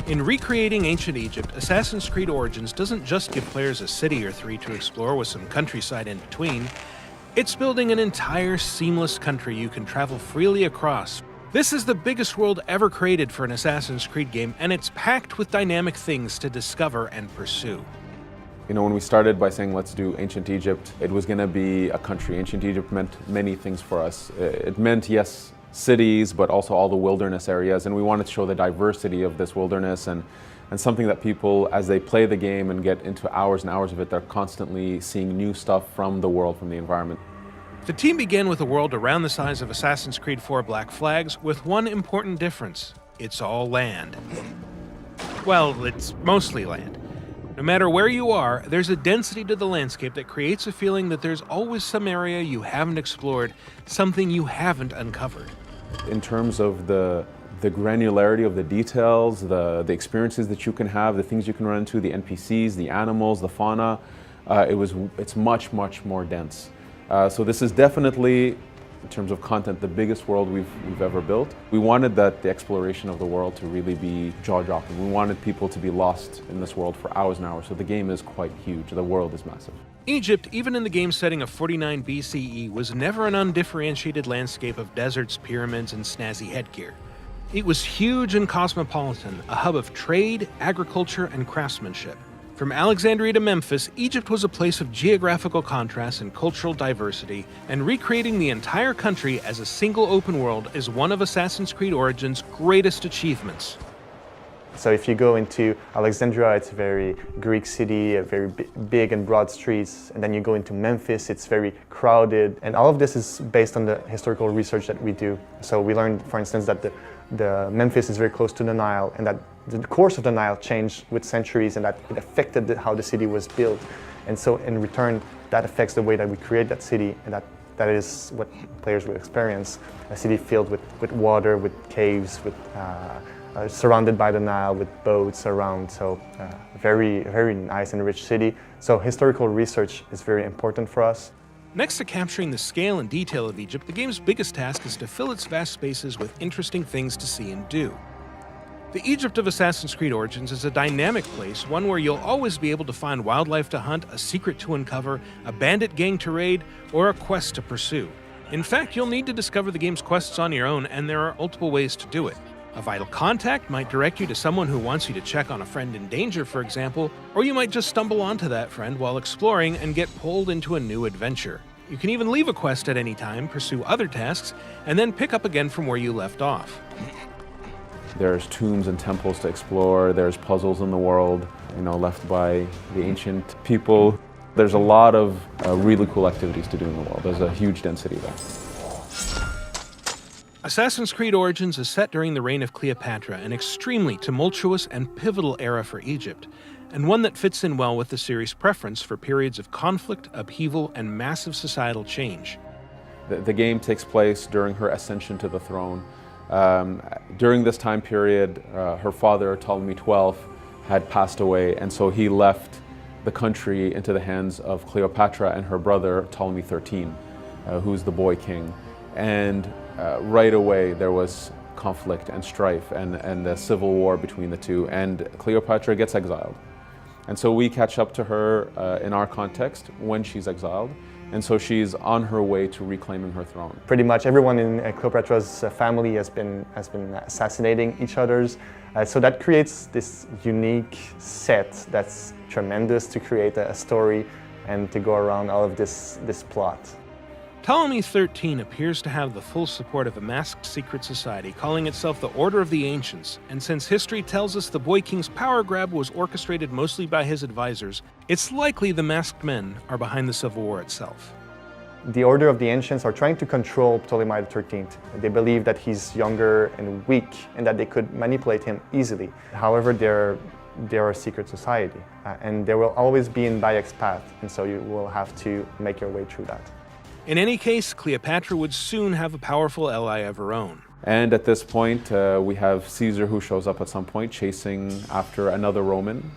In recreating ancient Egypt, Assassin's Creed Origins doesn't just give players a city or three to explore with some countryside in between. It's building an entire seamless country you can travel freely across. This is the biggest world ever created for an Assassin's Creed game, and it's packed with dynamic things to discover and pursue. You know, when we started by saying let's do ancient Egypt, it was going to be a country. Ancient Egypt meant many things for us. It meant, yes, cities, but also all the wilderness areas, and we wanted to show the diversity of this wilderness and something that people, as they play the game and get into hours and hours of it, they're constantly seeing new stuff from the world, from the environment. The team began with a world around the size of Assassin's Creed 4 Black Flags, with one important difference: it's all land. Well, it's mostly land. No matter where you are, there's a density to the landscape that creates a feeling that there's always some area you haven't explored, something you haven't uncovered. In terms of the granularity of the details, the experiences that you can have, the things you can run into, the NPCs, the animals, the fauna, it's much, much more dense. So this is definitely, in terms of content, the biggest world we've ever built. We wanted the exploration of the world to really be jaw-dropping. We wanted people to be lost in this world for hours and hours, so the game is quite huge. The world is massive. Egypt, even in the game setting of 49 BCE, was never an undifferentiated landscape of deserts, pyramids, and snazzy headgear. It was huge and cosmopolitan, a hub of trade, agriculture, and craftsmanship. From Alexandria to Memphis, Egypt was a place of geographical contrast and cultural diversity, and recreating the entire country as a single open world is one of Assassin's Creed Origins' greatest achievements. So if you go into Alexandria, it's a very Greek city, a very big and broad streets. And then you go into Memphis, it's very crowded. And all of this is based on the historical research that we do. So we learned, for instance, that the Memphis is very close to the Nile, and that the course of the Nile changed with centuries, and that it affected how the city was built. And so in return, that affects the way that we create that city, and that is what players will experience. A city filled with water, with caves, with surrounded by the Nile, with boats around. So very, very nice and rich city. So historical research is very important for us. Next to capturing the scale and detail of Egypt, the game's biggest task is to fill its vast spaces with interesting things to see and do. The Egypt of Assassin's Creed Origins is a dynamic place, one where you'll always be able to find wildlife to hunt, a secret to uncover, a bandit gang to raid, or a quest to pursue. In fact, you'll need to discover the game's quests on your own, and there are multiple ways to do it. A vital contact might direct you to someone who wants you to check on a friend in danger, for example, or you might just stumble onto that friend while exploring and get pulled into a new adventure. You can even leave a quest at any time, pursue other tasks, and then pick up again from where you left off. There's tombs and temples to explore, there's puzzles in the world, left by the ancient people. There's a lot of really cool activities to do in the world. There's a huge density there. Assassin's Creed Origins is set during the reign of Cleopatra, an extremely tumultuous and pivotal era for Egypt, and one that fits in well with the series' preference for periods of conflict, upheaval, and massive societal change. The game takes place during her ascension to the throne. During this time period, her father, Ptolemy XII, had passed away, and so he left the country into the hands of Cleopatra and her brother, Ptolemy XIII, who's the boy king. And right away there was conflict and strife and a civil war between the two, and Cleopatra gets exiled. And so we catch up to her in our context when she's exiled, and so she's on her way to reclaiming her throne. Pretty much everyone in Cleopatra's family has been assassinating each other's, so that creates this unique set that's tremendous to create a story and to go around all of this plot. Ptolemy XIII appears to have the full support of a masked secret society calling itself the Order of the Ancients, and since history tells us the Boy King's power grab was orchestrated mostly by his advisors, it's likely the masked men are behind the civil war itself. The Order of the Ancients are trying to control Ptolemy XIII. They believe that he's younger and weak and that they could manipulate him easily. However, they're a secret society, and they will always be in Bayek's path, and so you will have to make your way through that. In any case, Cleopatra would soon have a powerful ally of her own. And at this point, we have Caesar, who shows up at some point chasing after another Roman,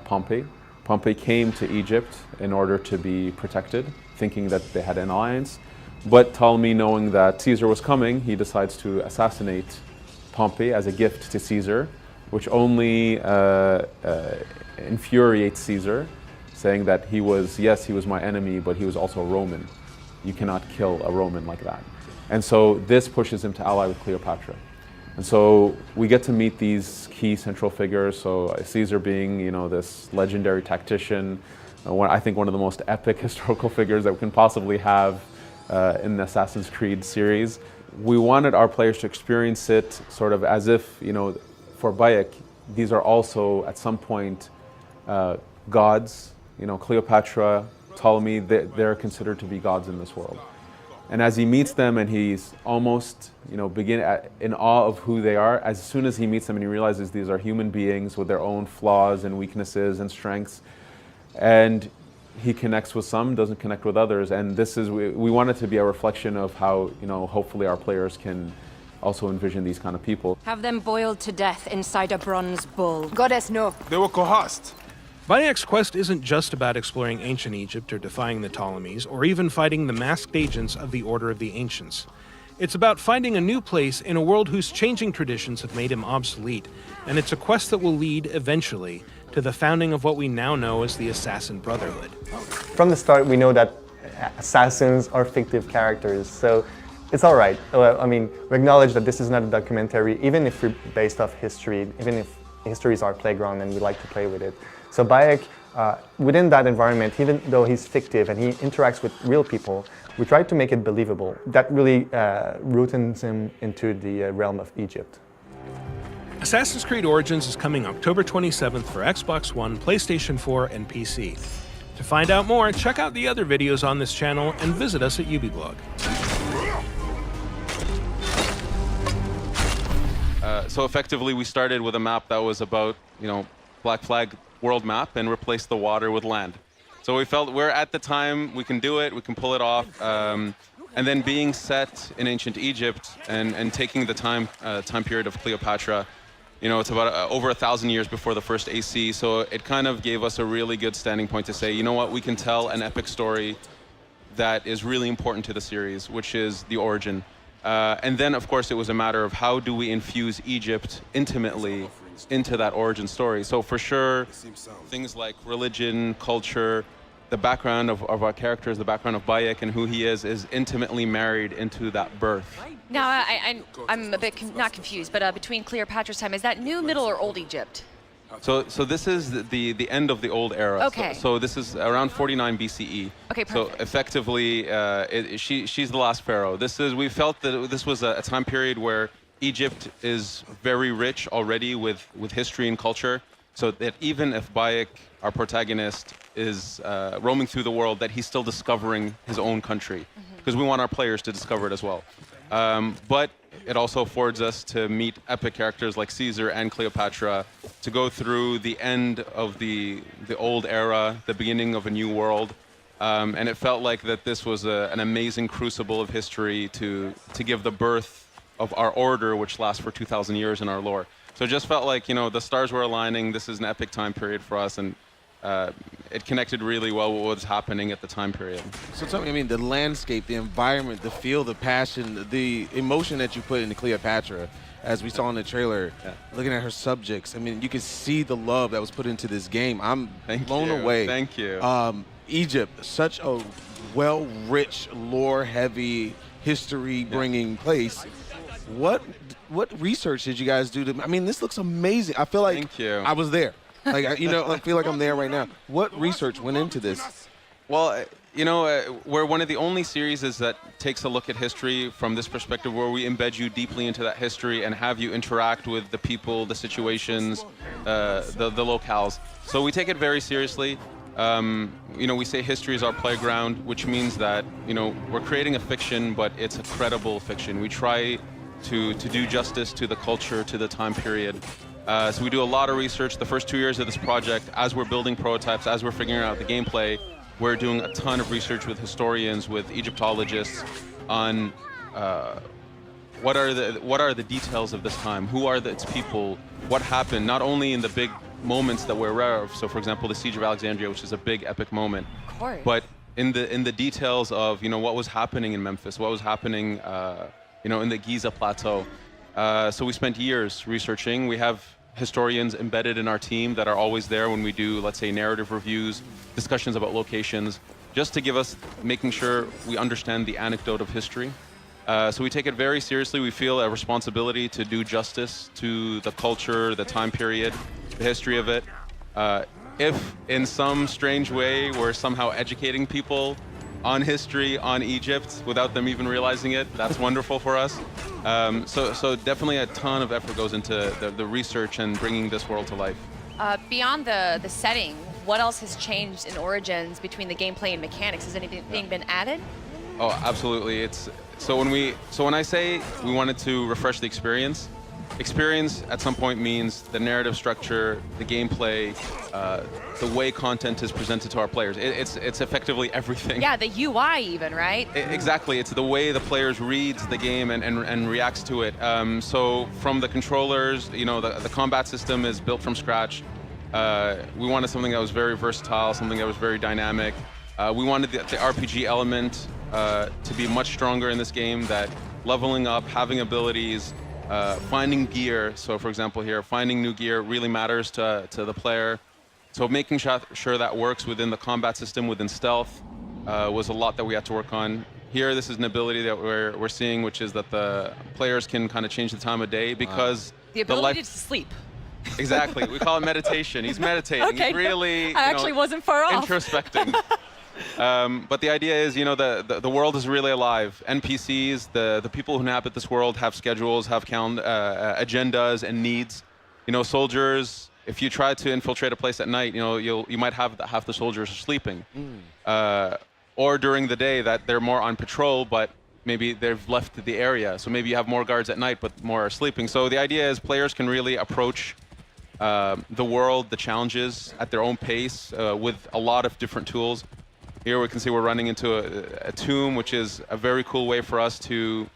Pompey. Pompey came to Egypt in order to be protected, thinking that they had an alliance. But Ptolemy, knowing that Caesar was coming, he decides to assassinate Pompey as a gift to Caesar, which only infuriates Caesar, saying that he was my enemy, but he was also a Roman. You cannot kill a Roman like that. And so this pushes him to ally with Cleopatra. And so we get to meet these key central figures. So Caesar being, this legendary tactician, I think one of the most epic historical figures that we can possibly have in the Assassin's Creed series. We wanted our players to experience it sort of as if, for Bayek, these are also at some point gods. Cleopatra, Ptolemy, they're considered to be gods in this world. And as he meets them and he's almost, in awe of who they are, as soon as he meets them and he realizes these are human beings with their own flaws and weaknesses and strengths, and he connects with some, doesn't connect with others. And we want it to be a reflection of how, hopefully our players can also envision these kind of people. Have them boiled to death inside a bronze bull. Goddess, no. They were coerced. Bayek's quest isn't just about exploring ancient Egypt or defying the Ptolemies, or even fighting the masked agents of the Order of the Ancients. It's about finding a new place in a world whose changing traditions have made him obsolete, and it's a quest that will lead, eventually, to the founding of what we now know as the Assassin Brotherhood. From the start, we know that assassins are fictive characters, so it's all right. We acknowledge that this is not a documentary, even if we're based off history, even if history is our playground and we like to play with it. So Bayek, within that environment, even though he's fictive and he interacts with real people, we try to make it believable. That really rootens him into the realm of Egypt. Assassin's Creed Origins is coming October 27th for Xbox One, PlayStation 4, and PC. To find out more, check out the other videos on this channel and visit us at Ubiblog. So effectively, we started with a map that was about, Black Flag world map and replaced the water with land. So we felt we're at the time, we can do it, we can pull it off. And then being set in ancient Egypt and taking the time period of Cleopatra, it's about over 1,000 years before the first AC. So it kind of gave us a really good standing point to say, you know what, we can tell an epic story that is really important to the series, which is the origin. And then, of course, it was a matter of how do we infuse Egypt intimately into that origin story. So for sure, things like religion, culture, the background of our characters, the background of Bayek and who he is intimately married into that birth. Now, I'm a bit not confused, but between Cleopatra's time, is that New, Middle, or Old Egypt? So this is the end of the old era. Okay. So this is around 49 BCE. Okay, perfect. So effectively, she's the last pharaoh. We felt that this was a time period where Egypt is very rich already with history and culture, so that even if Bayek, our protagonist, is roaming through the world, that he's still discovering his own country, because we want our players to discover it as well. But it also affords us to meet epic characters like Caesar and Cleopatra, to go through the end of the old era, the beginning of a new world. And it felt like that this was an amazing crucible of history to give the birth of our order, which lasts for 2,000 years in our lore. So it just felt like, the stars were aligning. This is an epic time period for us, and it connected really well with what was happening at the time period. So tell me, the landscape, the environment, the feel, the passion, the emotion that you put into Cleopatra, as we saw in the trailer, looking at her subjects, you can see the love that was put into this game. I'm blown away. Thank you. Egypt, such a well-rich, lore-heavy, history-bringing place. What research did you guys do to? This looks amazing. I feel like Thank you. I was there. I feel like I'm there right now. What research went into this? Well, we're one of the only series that takes a look at history from this perspective, where we embed you deeply into that history and have you interact with the people, the situations, the locales. So we take it very seriously. We say history is our playground, which means that, we're creating a fiction, but it's a credible fiction. We try to do justice to the culture, to the time period. So we do a lot of research. The first 2 years of this project, as we're building prototypes, as we're figuring out the gameplay, we're doing a ton of research with historians, with Egyptologists on what are the details of this time, who are its people, what happened, not only in the big moments that we're aware of. So, for example, the Siege of Alexandria, which is a big epic moment, Of course. but in the details of what was happening in Memphis, what was happening in the Giza Plateau. So we spent years researching. We have historians embedded in our team that are always there when we do, let's say, narrative reviews, discussions about locations, just to give us, making sure we understand the anecdote of history. So we take it very seriously. We feel a responsibility to do justice to the culture, the time period, the history of it. If in some strange way we're somehow educating people on history, on Egypt, without them even realizing it, that's wonderful for us. So definitely a ton of effort goes into the research and bringing this world to life. Beyond the setting, what else has changed in Origins between the gameplay and mechanics? Has anything been added? Oh, absolutely. When I say we wanted to refresh the experience at some point means the narrative structure, the gameplay, the way content is presented to our players. It's effectively everything. Yeah, the UI even, right? Exactly. It's the way the players reads the game and reacts to it. So from the controllers, the combat system is built from scratch. We wanted something that was very versatile, something that was very dynamic. We wanted the RPG element to be much stronger in this game, that leveling up, having abilities, finding gear. So for example here, finding new gear really matters to the player. So making sure that works within the combat system, within stealth, was a lot that we had to work on. Here, this is an ability that we're seeing, which is that the players can kind of change the time of day because the ability to sleep. Exactly. We call it meditation. He's meditating. Okay, He's really I actually wasn't far off. Introspecting. But the idea is, the world is really alive. NPCs, the people who inhabit this world have schedules, have agendas and needs. Soldiers, if you try to infiltrate a place at night, you might have half the soldiers are sleeping. Or during the day that they're more on patrol, but maybe they've left the area. So maybe you have more guards at night, but more are sleeping. So the idea is players can really approach the world, the challenges at their own pace with a lot of different tools. Here we can see we're running into a tomb, which is a very cool way for us to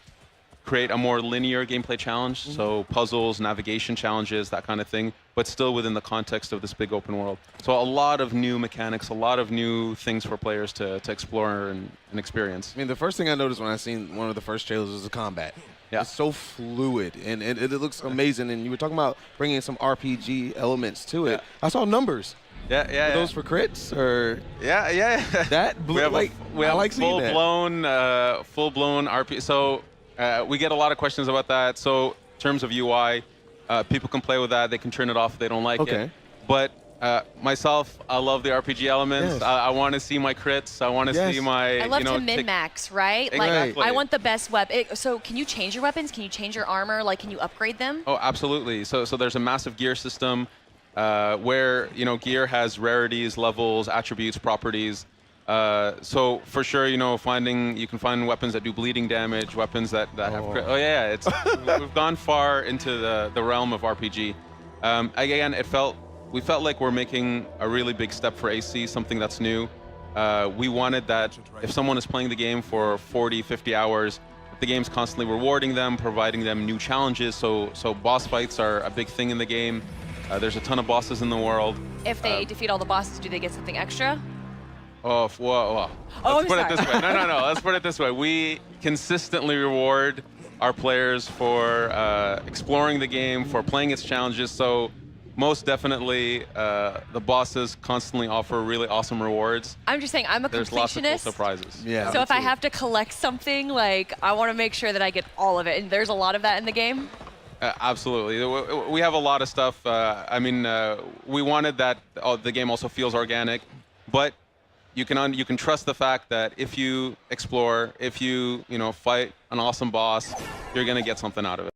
create a more linear gameplay challenge. So puzzles, navigation challenges, that kind of thing, but still within the context of this big open world. So a lot of new mechanics, a lot of new things for players to explore and experience. I mean, the first thing I noticed when I seen one of the first trailers was the combat. Yeah. It's so fluid, and it looks amazing. And you were talking about bringing some RPG elements to it. Yeah. I saw numbers. Yeah. Are those for crits or? Yeah. That blew, we have like seeing that. full-blown RPG. So we get a lot of questions about that. So in terms of UI, people can play with that. They can turn it off if they don't like it. But myself, I love the RPG elements. Yes. I want to see my crits. I want to see my. I love to min-max, right? Exactly. Like, I want the best weapon. So can you change your weapons? Can you change your armor? Like, can you upgrade them? Oh, absolutely. So there's a massive gear system where gear has rarities, levels, attributes, properties. So for sure, you can find weapons that do bleeding damage, weapons that have crit. Oh yeah, we've gone far into the realm of RPG. Again, we felt like we're making a really big step for AC, something that's new. We wanted that if someone is playing the game for 40, 50 hours, the game's constantly rewarding them, providing them new challenges. So boss fights are a big thing in the game. There's a ton of bosses in the world. If they defeat all the bosses, do they get something extra? Oh, whoa. Let's put it this way. No. Let's put it this way. We consistently reward our players for exploring the game, for playing its challenges. So most definitely, the bosses constantly offer really awesome rewards. I'm just saying, I'm a There's lots of cool completionist. surprises. Yeah. So if I have to collect something, like, I want to make sure that I get all of it. And there's a lot of that in the game. Absolutely. We have a lot of stuff. We wanted that the game also feels organic, but you can trust the fact that if you explore, if you fight an awesome boss, you're gonna get something out of it.